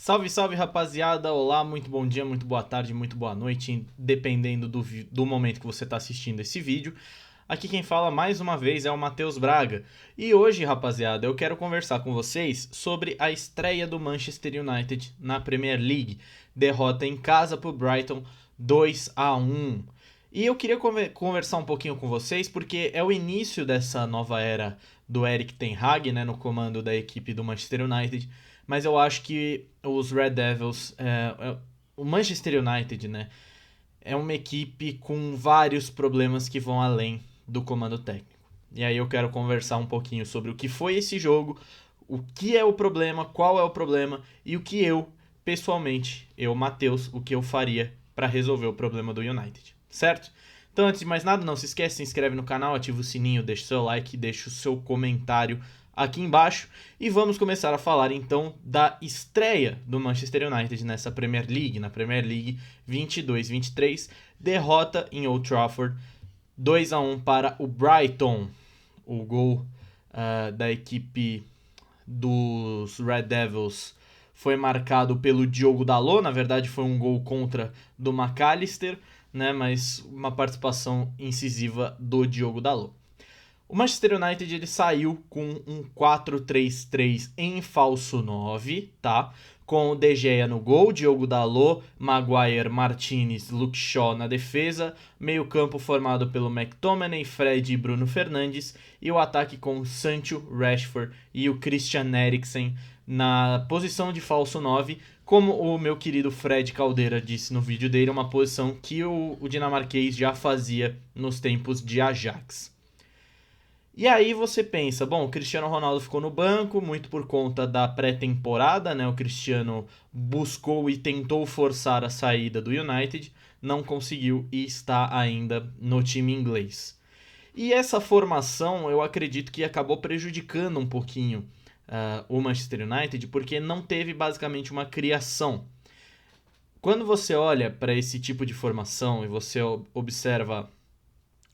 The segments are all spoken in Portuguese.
Salve, salve rapaziada, olá, muito bom dia, muito boa tarde, muito boa noite, dependendo do momento que você está assistindo esse vídeo. Aqui quem fala mais uma vez é o Matheus Braga. E hoje, rapaziada, eu quero conversar com vocês sobre a estreia do Manchester United na Premier League. Derrota em casa pro Brighton 2-1. E eu queria conversar um pouquinho com vocês porque é o início dessa nova era do Erik ten Hag, né, no comando da equipe do Manchester United. Mas eu acho que os Red Devils, o Manchester United, né, é uma equipe com vários problemas que vão além do comando técnico. E aí eu quero conversar um pouquinho sobre o que foi esse jogo, o que é o problema, qual é o problema e o que eu, pessoalmente, Matheus, o que eu faria para resolver o problema do United, certo? Então, antes de mais nada, não se esquece, se inscreve no canal, ativa o sininho, deixa o seu like, deixa o seu comentário aqui embaixo. E vamos começar a falar então da estreia do Manchester United nessa Premier League, na Premier League 22-23, derrota em Old Trafford 2-1 para o Brighton. O gol da equipe dos Red Devils foi marcado pelo Diogo Dalot, na verdade foi um gol contra do McAllister, né, mas uma participação incisiva do Diogo Dalot. O Manchester United ele saiu com um 4-3-3 em falso 9, tá? Com o De Gea no gol, Diogo Dalot, Maguire, Martinez, Luke Shaw na defesa, meio campo formado pelo McTominay, Fred e Bruno Fernandes, e o ataque com Sancho, Rashford e o Christian Eriksen na posição de falso 9, como o meu querido Fred Caldeira disse no vídeo dele, uma posição que o dinamarquês já fazia nos tempos de Ajax. E aí você pensa, bom, o Cristiano Ronaldo ficou no banco, muito por conta da pré-temporada, né? O Cristiano buscou e tentou forçar a saída do United, não conseguiu e está ainda no time inglês. E essa formação eu acredito que acabou prejudicando um pouquinho o Manchester United, porque não teve basicamente uma criação. Quando você olha para esse tipo de formação e você observa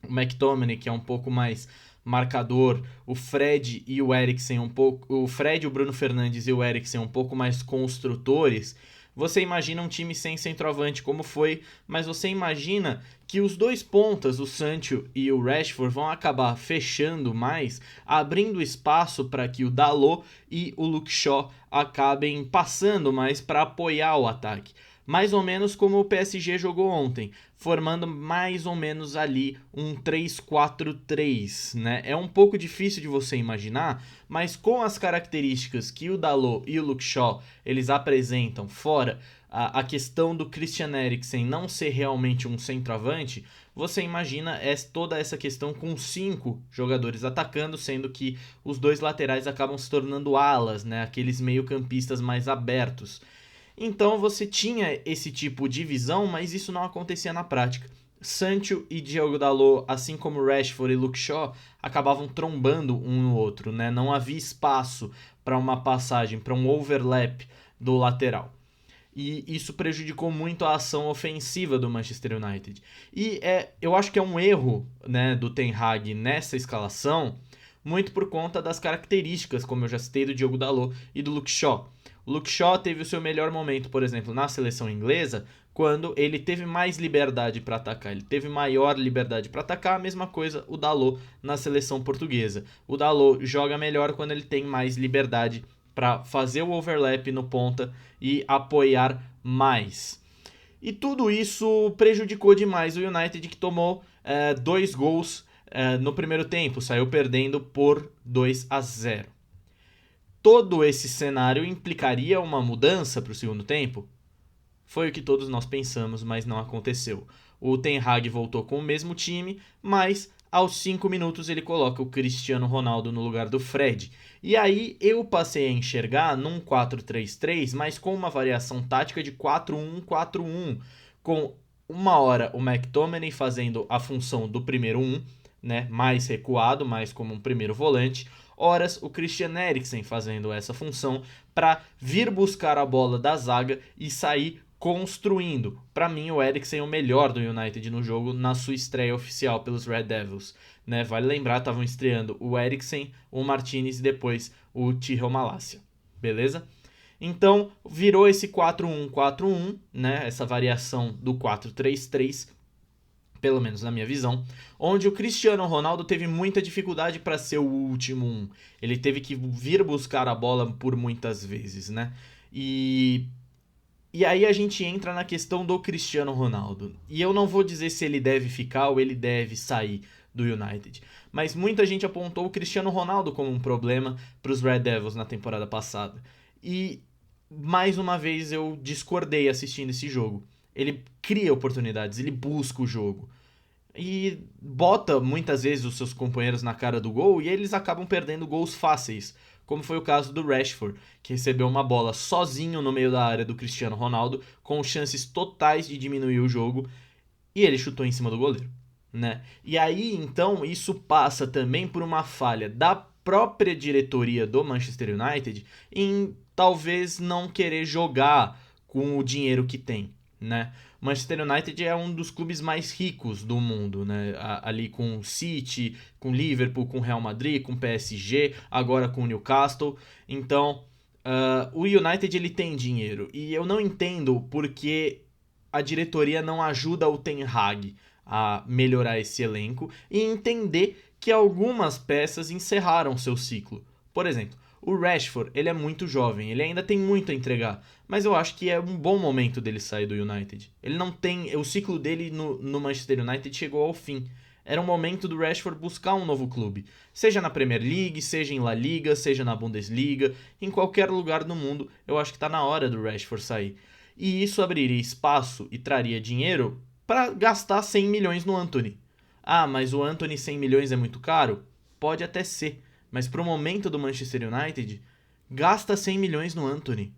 o McTominay, que é um pouco mais marcador, o Fred e o Eriksen o Fred, o Bruno Fernandes e o Eriksen um pouco mais construtores, você imagina um time sem centroavante como foi, mas você imagina que os dois pontas, o Sancho e o Rashford, vão acabar fechando mais, abrindo espaço para que o Dalot e o Luke Shaw acabem passando mais para apoiar o ataque. Mais ou menos como o PSG jogou ontem, formando mais ou menos ali um 3-4-3, né? É um pouco difícil de você imaginar, mas com as características que o Dalot e o Luke Shaw eles apresentam, fora a questão do Christian Eriksen não ser realmente um centroavante, você imagina toda essa questão com 5 jogadores atacando, sendo que os dois laterais acabam se tornando alas, né? Aqueles meio-campistas mais abertos. Então você tinha esse tipo de visão, mas isso não acontecia na prática. Sancho e Diogo Dalot, assim como Rashford e Luke Shaw, acabavam trombando um no outro, né? Não havia espaço para uma passagem, para um overlap do lateral. E isso prejudicou muito a ação ofensiva do Manchester United. E eu acho que é um erro, né, do Ten Hag nessa escalação, muito por conta das características, como eu já citei, do Diogo Dalot e do Luke Shaw. O Luke Shaw teve o seu melhor momento, por exemplo, na seleção inglesa, quando ele teve mais liberdade para atacar, ele teve maior liberdade para atacar, a mesma coisa o Dalot na seleção portuguesa. O Dalot joga melhor quando ele tem mais liberdade para fazer o overlap no ponta e apoiar mais. E tudo isso prejudicou demais o United, que tomou 2 gols no primeiro tempo, saiu perdendo por 2-0. Todo esse cenário implicaria uma mudança para o segundo tempo? Foi o que todos nós pensamos, mas não aconteceu. O Ten Hag voltou com o mesmo time, mas aos 5 minutos ele coloca o Cristiano Ronaldo no lugar do Fred. E aí eu passei a enxergar num 4-3-3, mas com uma variação tática de 4-1-4-1, com uma hora o McTominay fazendo a função do primeiro 1, né, mais recuado, mais como um primeiro volante, horas o Christian Eriksen fazendo essa função para vir buscar a bola da zaga e sair construindo. Para mim, o Eriksen é o melhor do United no jogo na sua estreia oficial pelos Red Devils. Né? Vale lembrar, estavam estreando o Eriksen, o Martinez e depois o Tyrell Malacia. Beleza? Então, virou esse 4-1-4-1, né? Essa variação do 4-3-3, pelo menos na minha visão, onde o Cristiano Ronaldo teve muita dificuldade para ser o último um. Ele teve que vir buscar a bola por muitas vezes, né? E aí a gente entra na questão do Cristiano Ronaldo. E eu não vou dizer se ele deve ficar ou ele deve sair do United. Mas muita gente apontou o Cristiano Ronaldo como um problema para os Red Devils na temporada passada. E mais uma vez eu discordei assistindo esse jogo. Ele cria oportunidades, ele busca o jogo. E bota muitas vezes os seus companheiros na cara do gol e eles acabam perdendo gols fáceis, como foi o caso do Rashford, que recebeu uma bola sozinho no meio da área do Cristiano Ronaldo, com chances totais de diminuir o jogo, e ele chutou em cima do goleiro, né? E aí, então, isso passa também por uma falha da própria diretoria do Manchester United em talvez não querer jogar com o dinheiro que tem, né? O Manchester United é um dos clubes mais ricos do mundo, né? Ali com o City, com o Liverpool, com o Real Madrid, com o PSG, agora com o Newcastle. Então, o United ele tem dinheiro e eu não entendo porque a diretoria não ajuda o Ten Hag a melhorar esse elenco e entender que algumas peças encerraram seu ciclo. Por exemplo, o Rashford, ele é muito jovem, ele ainda tem muito a entregar, mas eu acho que é um bom momento dele sair do United. Ele não tem, o ciclo dele no Manchester United chegou ao fim. Era o momento do Rashford buscar um novo clube, seja na Premier League, seja em La Liga, seja na Bundesliga, em qualquer lugar do mundo, eu acho que está na hora do Rashford sair. E isso abriria espaço e traria dinheiro para gastar 100 milhões no Antony. Ah, mas o Antony 100 milhões é muito caro? Pode até ser, mas pro momento do Manchester United, gasta 100 milhões no Antony.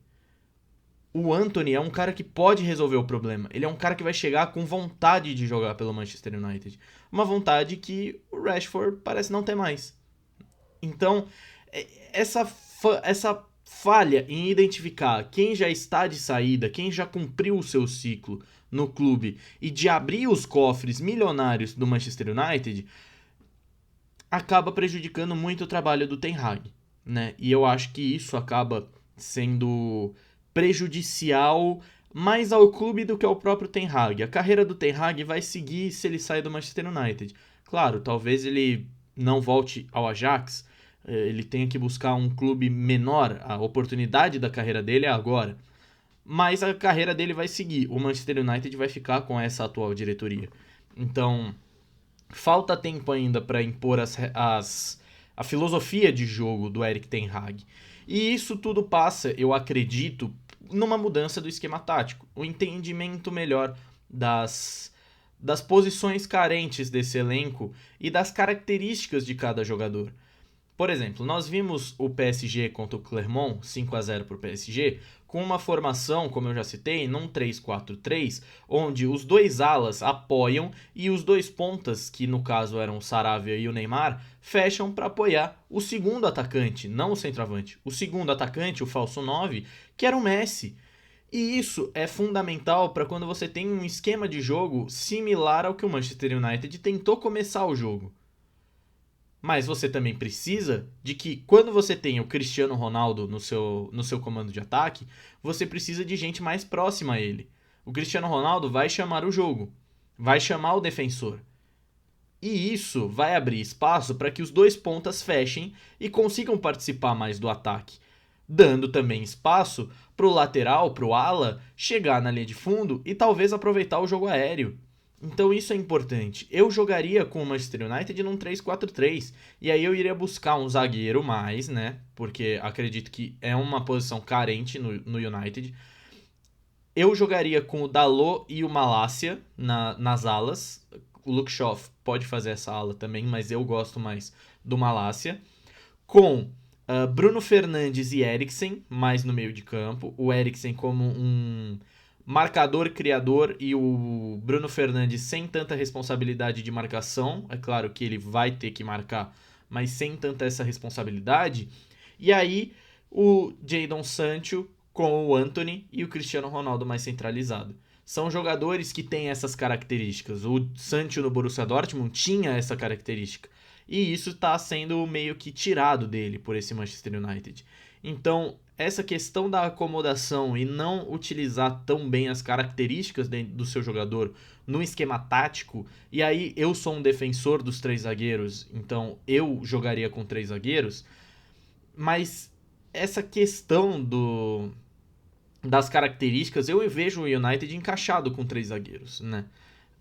O Antony é um cara que pode resolver o problema. Ele é um cara que vai chegar com vontade de jogar pelo Manchester United. Uma vontade que o Rashford parece não ter mais. Então, essa falha em identificar quem já está de saída, quem já cumpriu o seu ciclo no clube e de abrir os cofres milionários do Manchester United acaba prejudicando muito o trabalho do Ten Hag, né? E eu acho que isso acaba sendo prejudicial mais ao clube do que ao próprio Ten Hag. A carreira do Ten Hag vai seguir se ele sair do Manchester United. Claro, talvez ele não volte ao Ajax, ele tenha que buscar um clube menor, a oportunidade da carreira dele é agora. Mas a carreira dele vai seguir, o Manchester United vai ficar com essa atual diretoria. Então, falta tempo ainda para impor a filosofia de jogo do Erik ten Hag. E isso tudo passa, eu acredito, numa mudança do esquema tático. O entendimento melhor das posições carentes desse elenco e das características de cada jogador. Por exemplo, nós vimos o PSG contra o Clermont, 5-0 para o PSG, com uma formação, como eu já citei, num 3-4-3, onde os dois alas apoiam e os dois pontas, que no caso eram o Saravia e o Neymar, fecham para apoiar o segundo atacante, não o centroavante, o segundo atacante, o falso 9, que era o Messi. E isso é fundamental para quando você tem um esquema de jogo similar ao que o Manchester United tentou começar o jogo. Mas você também precisa de que, quando você tem o Cristiano Ronaldo no seu comando de ataque, você precisa de gente mais próxima a ele. O Cristiano Ronaldo vai chamar o jogo, vai chamar o defensor. E isso vai abrir espaço para que os dois pontas fechem e consigam participar mais do ataque, dando também espaço para o lateral, para o ala, chegar na linha de fundo e talvez aproveitar o jogo aéreo. Então isso é importante. Eu jogaria com o Manchester United num 3-4-3. E aí eu iria buscar um zagueiro mais, né? Porque acredito que é uma posição carente no United. Eu jogaria com o Dalot e o Malásia nas alas. O Luke Shaw pode fazer essa ala também, mas eu gosto mais do Malásia. Com Bruno Fernandes e Eriksen, mais no meio de campo. O Eriksen como um marcador, criador, e o Bruno Fernandes sem tanta responsabilidade de marcação. É claro que ele vai ter que marcar, mas sem tanta essa responsabilidade. E aí o Jadon Sancho com o Antony e o Cristiano Ronaldo mais centralizado. São jogadores que têm essas características. O Sancho no Borussia Dortmund tinha essa característica. E isso está sendo meio que tirado dele por esse Manchester United. Então, essa questão da acomodação e não utilizar tão bem as características do seu jogador no esquema tático, e aí eu sou um defensor dos 3 zagueiros, então eu jogaria com 3 zagueiros, mas essa questão das características, eu vejo o United encaixado com 3 zagueiros, né?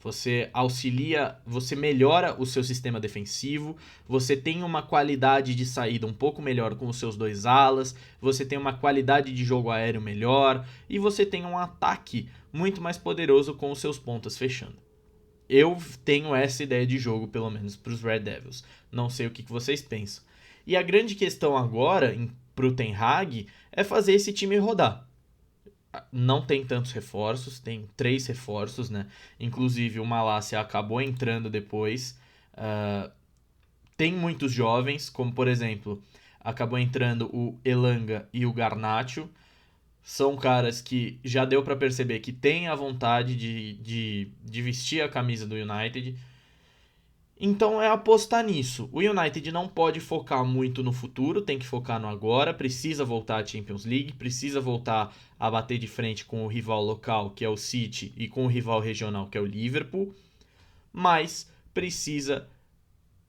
Você auxilia, você melhora o seu sistema defensivo, você tem uma qualidade de saída um pouco melhor com os seus 2 alas, você tem uma qualidade de jogo aéreo melhor e você tem um ataque muito mais poderoso com os seus pontas fechando. Eu tenho essa ideia de jogo, pelo menos para os Red Devils. Não sei o que vocês pensam. E a grande questão agora para o Ten Hag é fazer esse time rodar. Não tem tantos reforços, tem 3 reforços, né? Inclusive o Malacia acabou entrando depois. Tem muitos jovens, como por exemplo, acabou entrando o Elanga e o Garnacho. São caras que já deu para perceber que têm a vontade de vestir a camisa do United. Então é apostar nisso. O United não pode focar muito no futuro, tem que focar no agora, precisa voltar à Champions League, precisa voltar a bater de frente com o rival local, que é o City, e com o rival regional, que é o Liverpool, mas precisa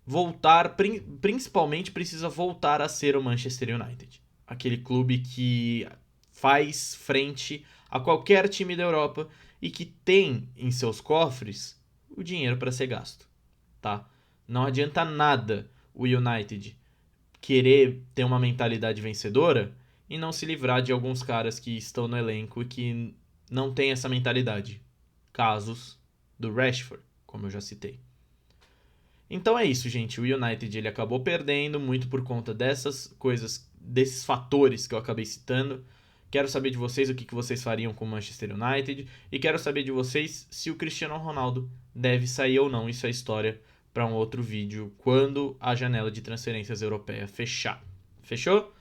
voltar, principalmente precisa voltar a ser o Manchester United. Aquele clube que faz frente a qualquer time da Europa e que tem em seus cofres o dinheiro para ser gasto. Tá? Não adianta nada o United querer ter uma mentalidade vencedora e não se livrar de alguns caras que estão no elenco e que não têm essa mentalidade. Casos do Rashford, como eu já citei. Então é isso, gente. O United ele acabou perdendo muito por conta dessas coisas, desses fatores que eu acabei citando. Quero saber de vocês o que vocês fariam com o Manchester United e quero saber de vocês se o Cristiano Ronaldo deve sair ou não. Isso é história para um outro vídeo quando a janela de transferências europeia fechar. Fechou?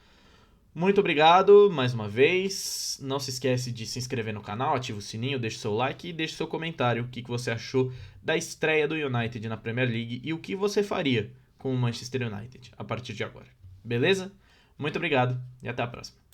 Muito obrigado mais uma vez. Não se esquece de se inscrever no canal, ativa o sininho, deixa o seu like e deixa o seu comentário o que você achou da estreia do United na Premier League e o que você faria com o Manchester United a partir de agora. Beleza? Muito obrigado e até a próxima.